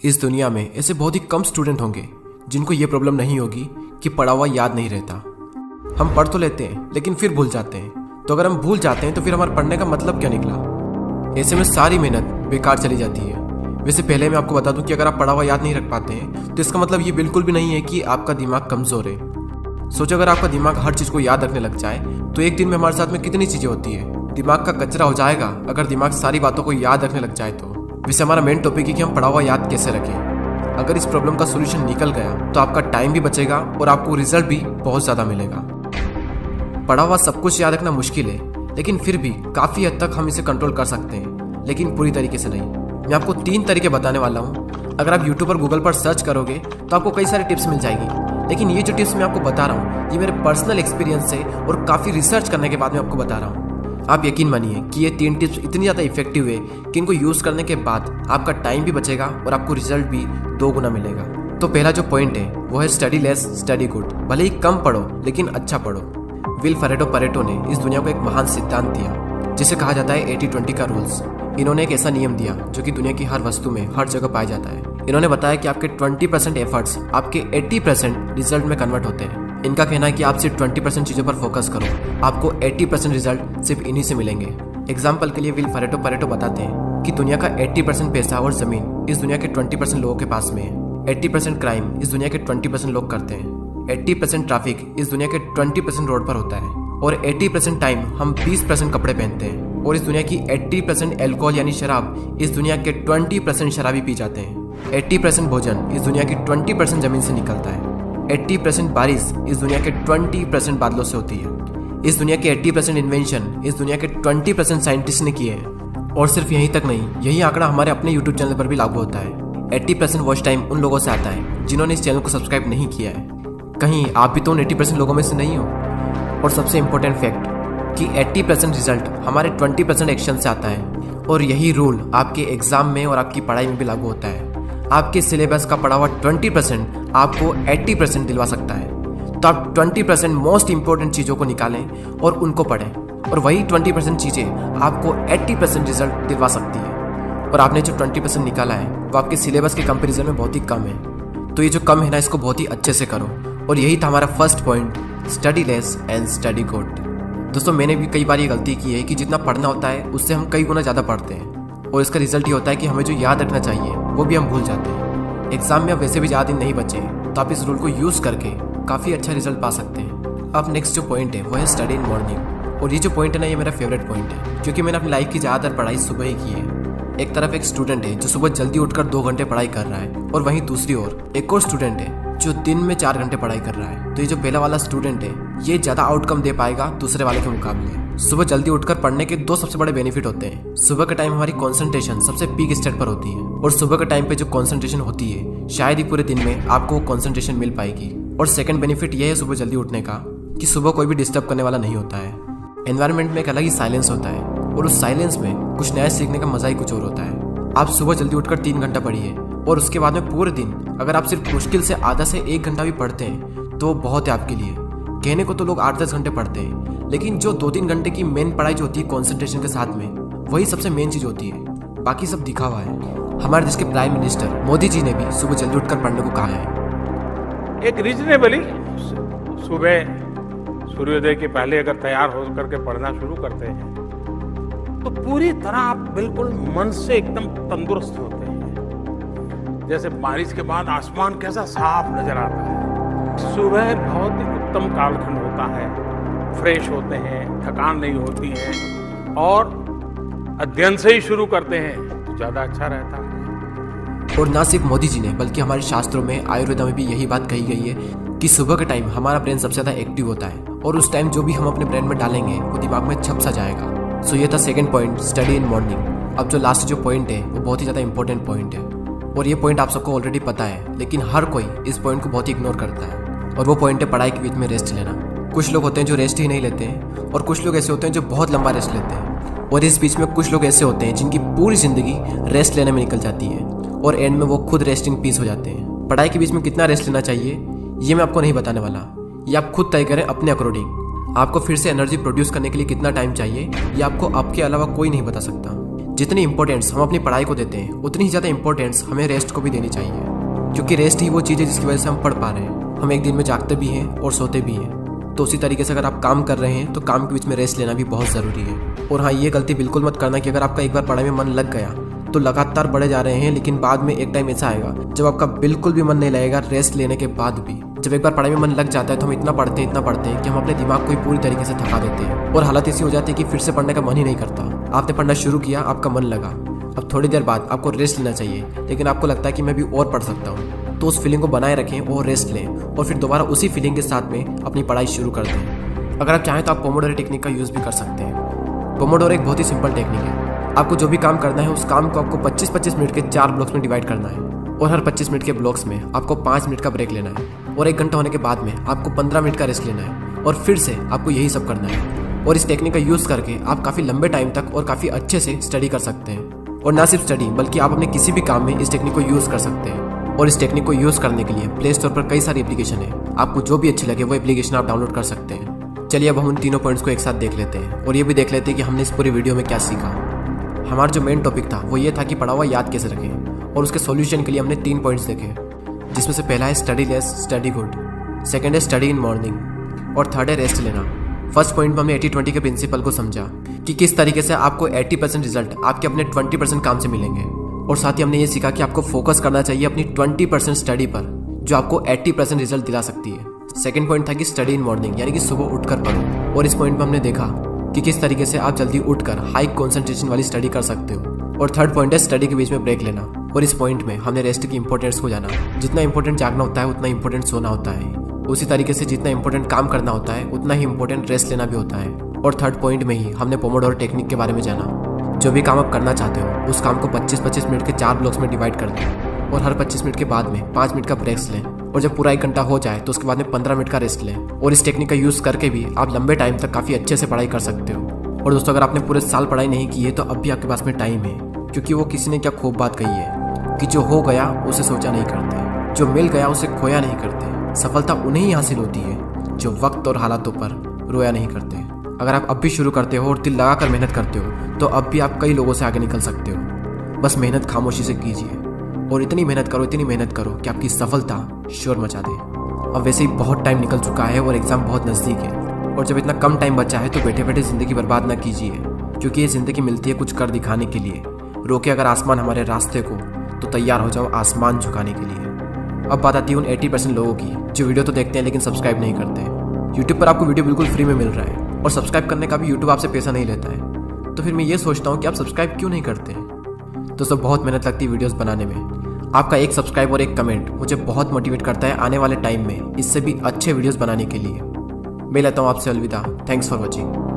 इस दुनिया में ऐसे बहुत ही कम स्टूडेंट होंगे जिनको ये प्रॉब्लम नहीं होगी कि पढ़ा हुआ याद नहीं रहता। हम पढ़ तो लेते हैं लेकिन फिर भूल जाते हैं। तो अगर हम भूल जाते हैं तो फिर हमारे पढ़ने का मतलब क्या निकला? ऐसे में सारी मेहनत बेकार चली जाती है। वैसे पहले मैं आपको बता दूं कि अगर आप पढ़ा हुआ याद नहीं रख पाते हैं तो इसका मतलब ये बिल्कुल भी नहीं है कि आपका दिमाग कमज़ोर है। सोचो अगर आपका दिमाग हर चीज़ को याद रखने लग जाए तो एक दिन में हमारे साथ में कितनी चीज़ें होती है। दिमाग का कचरा हो जाएगा अगर दिमाग सारी बातों को याद रखने लग जाए तो। वैसे हमारा मेन टॉपिक है कि हम पढ़ा हुआ याद कैसे रखें। अगर इस प्रॉब्लम का सोल्यूशन निकल गया तो आपका टाइम भी बचेगा और आपको रिजल्ट भी बहुत ज़्यादा मिलेगा। पढ़ा हुआ सब कुछ याद रखना मुश्किल है, लेकिन फिर भी काफ़ी हद तक हम इसे कंट्रोल कर सकते हैं, लेकिन पूरी तरीके से नहीं। मैं आपको 3 तरीके बताने वाला हूँ। अगर आप यूट्यूब और गूगल पर सर्च करोगे तो आपको कई सारी टिप्स मिल जाएगी, लेकिन ये जो टिप्स मैं आपको बता रहा हूँ ये मेरे पर्सनल एक्सपीरियंस से और काफ़ी रिसर्च करने के बाद मैं आपको बता रहा हूँ। आप यकीन मानिए कि ये 3 टिप्स इतनी ज़्यादा इफेक्टिव है कि इनको यूज़ करने के बाद आपका टाइम भी बचेगा और आपको रिजल्ट भी 2 गुना मिलेगा। तो पहला जो पॉइंट है वो है स्टडी लेस स्टडी गुड। भले ही कम पढ़ो लेकिन अच्छा पढ़ो। विल परेटो ने इस दुनिया को एक महान सिद्धांत दिया जिसे कहा जाता है 80-20 का रूल्स। इन्होंने एक ऐसा नियम दिया जो कि दुनिया की हर वस्तु में हर जगह पाया जाता है। इन्होंने बताया कि आपके 20% एफर्ट्स आपके 80% रिजल्ट में कन्वर्ट होते हैं। इनका कहना है कि आप सिर्फ 20% चीज़ों पर फोकस करो, आपको 80% रिजल्ट सिर्फ इन्हीं से मिलेंगे। एग्जाम्पल के लिए विल परेटो बताते हैं कि दुनिया का 80% पैसा और ज़मीन इस दुनिया के 20% लोगों के पास में है। 80% क्राइम इस दुनिया के 20% लोग करते हैं। 80% ट्रैफिक इस दुनिया के 20% रोड पर होता है। और 80% टाइम हम 20% कपड़े पहनते हैं। और इस दुनिया की 80% एल्कोहल यानी शराब इस दुनिया के 20% शराबी पी जाते हैं। 80% भोजन इस दुनिया की 20% जमीन से निकलता है। 80% बारिश इस दुनिया के 20% बादलों से होती है। इस दुनिया के 80% इन्वेंशन इस दुनिया के 20% साइंटिस्ट ने किए हैं। और सिर्फ यहीं तक नहीं, यही आंकड़ा हमारे अपने यूट्यूब चैनल पर भी लागू होता है। 80% वॉच टाइम उन लोगों से आता है जिन्होंने इस चैनल को सब्सक्राइब नहीं किया है। कहीं आप भी तो उन 80% लोगों में से नहीं हो। और सबसे इम्पोर्टेंट फैक्ट कि 80% रिजल्ट हमारे 20% एक्शन से आता है। और यही रूल आपके एग्जाम में और आपकी पढ़ाई में भी लागू होता है। आपके सिलेबस का पढ़ा हुआ 20% आपको 80% दिलवा सकता है। तो आप 20% मोस्ट इंपॉर्टेंट चीज़ों को निकालें और उनको पढ़ें, और वही 20% चीज़ें आपको 80% रिजल्ट दिलवा सकती है। और आपने जो 20% निकाला है वो आपके सिलेबस के कंपैरिजन में बहुत ही कम है। तो ये जो कम है ना, इसको बहुत ही अच्छे से करो। और यही था हमारा first point, study less and study good. दोस्तों, मैंने भी कई बार ये गलती की है कि जितना पढ़ना होता है उससे हम कई गुना ज़्यादा पढ़ते हैं, और इसका रिजल्ट ये होता है कि हमें जो याद रखना चाहिए वो भी हम भूल जाते हैं। एग्जाम में अब वैसे भी ज़्यादा दिन नहीं बचे, तो आप इस रूल को यूज़ करके काफ़ी अच्छा रिजल्ट पा सकते हैं। अब नेक्स्ट जो पॉइंट है वो है स्टडी इन मॉर्निंग। और ये जो पॉइंट है ना, ये मेरा फेवरेट पॉइंट है, क्योंकि मैंने अपनी लाइफ की ज़्यादातर पढ़ाई सुबह ही की है। एक तरफ एक स्टूडेंट है जो सुबह जल्दी उठकर 2 घंटे पढ़ाई कर रहा है, और वहीं दूसरी ओर एक और स्टूडेंट है जो दिन में 4 घंटे पढ़ाई कर रहा है। तो ये जो पहला वाला स्टूडेंट है ये ज़्यादा आउटकम दे पाएगा दूसरे वाले के मुकाबले। सुबह जल्दी उठकर पढ़ने के 2 सबसे बड़े बेनिफिट होते हैं। सुबह के टाइम हमारी कंसंट्रेशन सबसे पीक स्टेट पर होती है, और सुबह के टाइम पे जो कंसंट्रेशन होती है शायद ही पूरे दिन में आपको कंसंट्रेशन मिल पाएगी। और सेकंड बेनिफिट ये है सुबह जल्दी उठने का कि सुबह कोई भी डिस्टर्ब करने वाला नहीं होता है। एनवायरनमेंट में एक अलग ही साइलेंस होता है, और उस साइलेंस में कुछ नया सीखने का मजा ही कुछ और होता है। आप सुबह जल्दी उठकर 3 घंटा पढ़िए, और उसके बाद में पूरे दिन अगर आप सिर्फ मुश्किल से आधा से 1 घंटा भी पढ़ते हैं तो बहुत है आपके लिए। कहने को तो लोग 8-10 घंटे पढ़ते हैं, लेकिन जो 2-3 घंटे की मेन पढ़ाई जो होती है कॉन्सेंट्रेशन के साथ में, वही सबसे मेन चीज़ होती है। बाकी सब दिखावा है। हमारे देश के प्राइम मिनिस्टर मोदी जी ने भी सुबह जल्दी उठकर पढ़ने को कहा है। एक रीजनेबली सुबह सूर्योदय के पहले अगर तैयार हो करके पढ़ना शुरू करते हैं तो पूरी तरह आप बिल्कुल मन से एकदम तंदुरुस्त होते हैं। जैसे बारिश के बाद आसमान कैसा साफ नजर आता है। सुबह बहुत ही उत्तम कालखंड होता है, फ्रेश होते हैं, थकान नहीं होती है, और अध्ययन से ही शुरू करते हैं तो ज़्यादा अच्छा रहता है। और ना सिर्फ मोदी जी ने, बल्कि हमारे शास्त्रों में, आयुर्वेद में भी यही बात कही गई है कि सुबह के टाइम हमारा ब्रेन सबसे ज़्यादा एक्टिव होता है, और उस टाइम जो भी हम अपने ब्रेन में डालेंगे वो दिमाग में छप सा जाएगा। सो ये था second point, study in morning. अब जो लास्ट जो पॉइंट है वो बहुत ही ज़्यादा इंपॉर्टेंट पॉइंट है, और ये पॉइंट आप सबको ऑलरेडी पता है, लेकिन हर कोई इस पॉइंट को बहुत ही इग्नोर करता है। और वो पॉइंट है पढ़ाई के बीच में रेस्ट लेना। कुछ लोग होते हैं जो रेस्ट ही नहीं लेते हैं, और कुछ लोग ऐसे होते हैं जो बहुत लंबा रेस्ट लेते हैं, और इस बीच में कुछ लोग ऐसे होते हैं जिनकी पूरी ज़िंदगी रेस्ट लेने में निकल जाती है, और एंड में वो खुद रेस्टिंग पीस हो जाते हैं। पढ़ाई के बीच में कितना रेस्ट लेना चाहिए ये मैं आपको नहीं बताने वाला, ये आप खुद तय करें अपने अकॉर्डिंग। आपको फिर से एनर्जी प्रोड्यूस करने के लिए कितना टाइम चाहिए ये आपको आपके अलावा कोई नहीं बता सकता। जितनी इंपॉर्टेंस हम अपनी पढ़ाई को देते हैं उतनी ही ज़्यादा इंपॉर्टेंस हमें रेस्ट को भी देनी चाहिए, क्योंकि रेस्ट ही वो चीज़ है जिसकी वजह से हम पढ़ पा रहे हैं। हम एक दिन में जागते भी हैं और सोते भी हैं। तो उसी तरीके से अगर आप काम कर रहे हैं तो काम के बीच में रेस्ट लेना भी बहुत ज़रूरी है। और हाँ, ये गलती बिल्कुल मत करना कि अगर आपका एक बार पढ़ाई में मन लग गया तो लगातार बढ़े जा रहे हैं, लेकिन बाद में एक टाइम ऐसा आएगा जब आपका बिल्कुल भी मन नहीं लगेगा रेस्ट लेने के बाद भी। जब एक बार पढ़ाई में मन लग जाता है तो हम इतना पढ़ते हैं कि हम अपने दिमाग को ही पूरी तरीके से थका देते हैं और हालत ऐसी हो जाती है कि फिर से पढ़ने का मन ही नहीं करता। आपने पढ़ना शुरू किया, आपका मन लगा, अब थोड़ी देर बाद आपको रेस्ट लेना चाहिए, लेकिन आपको लगता है कि मैं भी और पढ़ सकता हूँ। तो उस फीलिंग को बनाए रखें और रेस्ट लें और फिर दोबारा उसी फीलिंग के साथ में अपनी पढ़ाई शुरू कर दें। अगर आप चाहें तो आप पोमोडोरो टेक्निक का यूज़ भी कर सकते हैं। पोमोडोरो एक बहुत ही सिंपल टेक्निक है। आपको जो भी काम करना है उस काम को आपको 25-25 मिनट के 4 ब्लॉक्स में डिवाइड करना है और हर 25 मिनट के ब्लॉक्स में आपको 5 मिनट का ब्रेक लेना है और 1 घंटा होने के बाद में आपको 15 मिनट का रेस्ट लेना है और फिर से आपको यही सब करना है। और इस टेक्निक का यूज़ करके आप काफ़ी लंबे टाइम तक और काफ़ी अच्छे से स्टडी कर सकते हैं। और ना सिर्फ स्टडी बल्कि आप अपने किसी भी काम में इस टेक्निक को यूज़ कर सकते हैं। और इस टेक्निक को यूज़ करने के लिए प्ले स्टोर पर कई सारी एप्लीकेशन है, आपको जो भी अच्छी लगे वो एप्लीकेशन आप डाउनलोड कर सकते हैं। चलिए अब हम उन तीनों पॉइंट्स को एक साथ देख लेते हैं और ये भी देख लेते हैं कि हमने इस पूरी वीडियो में क्या सीखा। हमारा जो मेन टॉपिक था वो ये था कि पढ़ा हुआ याद कैसे रखें, और उसके सॉल्यूशन के लिए हमने 3 पॉइंट्स देखे, जिसमें से पहला है study less study good, second है स्टडी इन मॉर्निंग और थर्ड है रेस्ट लेना। फर्स्ट पॉइंट में हमने 80-20 के प्रिंसिपल को समझा कि किस तरीके से आपको 80% रिजल्ट आपके अपने 20% काम से मिलेंगे, और साथ ही हमने ये सीखा कि आपको फोकस करना चाहिए अपनी 20% स्टडी पर जो आपको 80% रिजल्ट दिला सकती है। सेकंड पॉइंट था कि स्टडी इन मॉर्निंग, यानी कि सुबह उठकर पढ़ो, और इस पॉइंट में हमने देखा कि किस तरीके से आप जल्दी उठकर हाई कंसंट्रेशन वाली स्टडी कर सकते हो। और थर्ड पॉइंट है स्टडी के बीच में ब्रेक लेना, और इस पॉइंट में हमने रेस्ट की इंपॉर्टेंस को जाना। जितना इंपॉर्टेंट जागना होता है उतना इंपॉर्टेंट सोना होता है, उसी तरीके से जितना इंपॉर्टेंट काम करना होता है उतना ही इंपॉर्टेंट रेस्ट लेना भी होता है। और थर्ड पॉइंट में ही हमने पोमोडोरो टेक्निक के बारे में जाना। जो भी काम आप करना चाहते हो उस काम को 25-25 मिनट के 4 ब्लॉक्स में डिवाइड कर दें और हर 25 मिनट के बाद में 5 मिनट का ब्रेक्स लें, और जब पूरा 1 घंटा हो जाए तो उसके बाद में 15 मिनट का रेस्ट लें। और इस टेक्निक का यूज़ करके भी आप लंबे टाइम तक काफ़ी अच्छे से पढ़ाई कर सकते हो। और दोस्तों, अगर आपने पूरे साल पढ़ाई नहीं की है तो अब भी आपके पास में टाइम है, क्योंकि वो किसी ने क्या खूब बात कही है कि जो हो गया उसे सोचा नहीं करते, जो मिल गया उसे खोया नहीं करते। सफलता उन्हें ही हासिल होती है जो वक्त और हालातों पर रोया नहीं करते। अगर आप अब भी शुरू करते हो और दिल लगाकर मेहनत करते हो तो अब भी आप कई लोगों से आगे निकल सकते हो। बस मेहनत खामोशी से कीजिए और इतनी मेहनत करो कि आपकी सफलता शोर मचा दे। अब वैसे ही बहुत टाइम निकल चुका है और एग्ज़ाम बहुत नज़दीक है, और जब इतना कम टाइम बचा है तो बैठे बैठे ज़िंदगी बर्बाद ना कीजिए, क्योंकि ये ज़िंदगी मिलती है कुछ कर दिखाने के लिए। रोके अगर आसमान हमारे रास्ते को तो तैयार हो जाओ आसमान झुकाने के लिए। अब बात आती है उन 80% लोगों की जो वीडियो तो देखते हैं लेकिन सब्सक्राइब नहीं करते। यूट्यूब पर आपको वीडियो बिल्कुल फ्री में मिल रहा है और सब्सक्राइब करने का भी यूट्यूब आपसे पैसा नहीं लेता है, तो फिर मैं ये सोचता हूँ कि आप सब्सक्राइब क्यों नहीं करते। दोस्तों, बहुत मेहनत लगती है वीडियोस बनाने में। आपका एक सब्सक्राइब और एक कमेंट मुझे बहुत मोटिवेट करता है आने वाले टाइम में इससे भी अच्छे वीडियोस बनाने के लिए। मैं लेता हूँ आपसे अलविदा। Thanks for watching.